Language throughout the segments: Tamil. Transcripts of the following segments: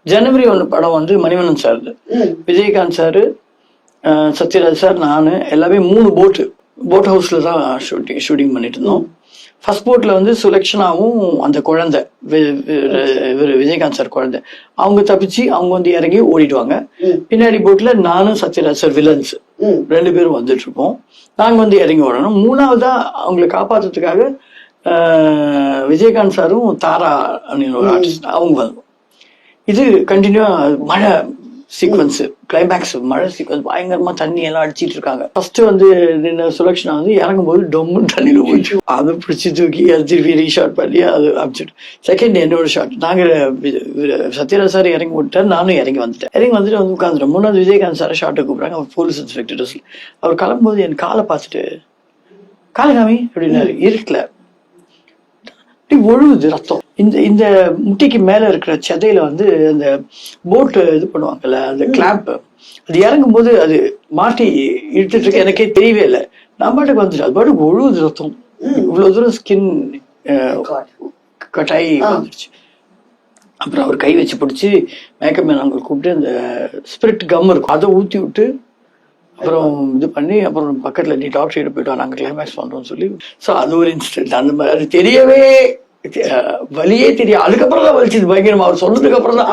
ஜனவரி 1 படம் வந்து Manivannan sir, Vijayakanth sir, Sathyaraj sir, நான் எல்லாமே 3 போட் ஹவுஸ்ல தான் ஷூட்டிங் பண்ணிட்டு இருந்தோம். ஃபர்ஸ்ட் போட்ல வந்து சுலக்ஷனாவும் அந்த குழந்தை விஜயகாந்த் சார் குழந்தை அவங்க தப்பிச்சு அவங்க வந்து இறங்கி ஓடிடுவாங்க. பின்னாடி போட்ல நானும் சத்யராஜ் சார் வில்லன்ஸ் 2 பேரும் வந்துட்டு இருப்போம். நாங்க வந்து இறங்கி ஓடணும். 3வதா அவங்களை காப்பாத்துறதுக்காக விஜயகாந்த் சாரும் தாரா அப்படின்னு ஒரு ஆர்டிஸ்ட் அவங்க வந்தோம். இது கண்டினியூவா மழை சீக்வன்ஸ், கிளைமேக்ஸ் மழை சீக்வன்ஸ், பயங்கரமா தண்ணி எல்லாம் அடிச்சிட்டு இருக்காங்க. ஃபர்ஸ்ட் வந்து சுலக்ஷனா வந்து இறங்கும் போது டொம்மு தண்ணியில போச்சு. அதை பிடிச்சி தூக்கி அது திருப்பி ரீஷாட் பண்ணி அது அமிச்சிட்டு செகண்ட் என்னோட ஷாட். நாங்க சத்யராஜ் சார் இறங்கி விட்டார், நானும் இறங்கி வந்துட்டேன். இறங்கி வந்துட்டு வந்து உட்காந்துட்டேன். 3வது விஜயகாந்த் சாரை ஷாட்டை கூப்பிடுறாங்க. அவர் போலீஸ் இன்ஸ்பெக்டர். அவர் கிளம்பும்போது என் காலை பார்த்துட்டு காலகாமி அப்படின்னாரு. இருக்கல ஒழுகுது ரத்தம். இந்த முட்டிக்கு மேல இருக்கிற செதையில வந்து அந்த போட்டு இது பண்ணுவாங்கல்ல, அந்த கிளாம்ப், அது இறங்கும் போது அது மாட்டி இழுத்துட்டு இருக்க எனக்கே தெரியவே இல்லை. நான் பாட்டுக்கு வந்துட்டு அது பாட்டுக்கு ஒழுகுது ரத்தம். இவ்வளவு தூரம் ஸ்கின் கட்டாயி வந்துருச்சு. அப்புறம் அவர் கை வச்சு பிடிச்சி மேக்கப் மேன் அவங்க கூப்பிட்டு அந்த ஸ்பிரிட் கம் இருக்கும் அதை ஊத்தி விட்டு அப்புறம் இது பண்ணி அப்புறம் பக்கத்துல நீ டாக்டர் கிட்ட போயிட்டு நாங்க கிளைமேக்ஸ் பண்றோம்னு சொல்லி. ஸோ அது ஒரு இன்சிடென்ட். அந்த மாதிரி அது தெரியவே வலியே தெரியும். அதுக்கப்புறம் தான் வலிச்சது பயங்கரமா. அவர் சொன்னதுக்கு அப்புறம் தான்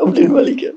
அப்படின்னு வலிக்க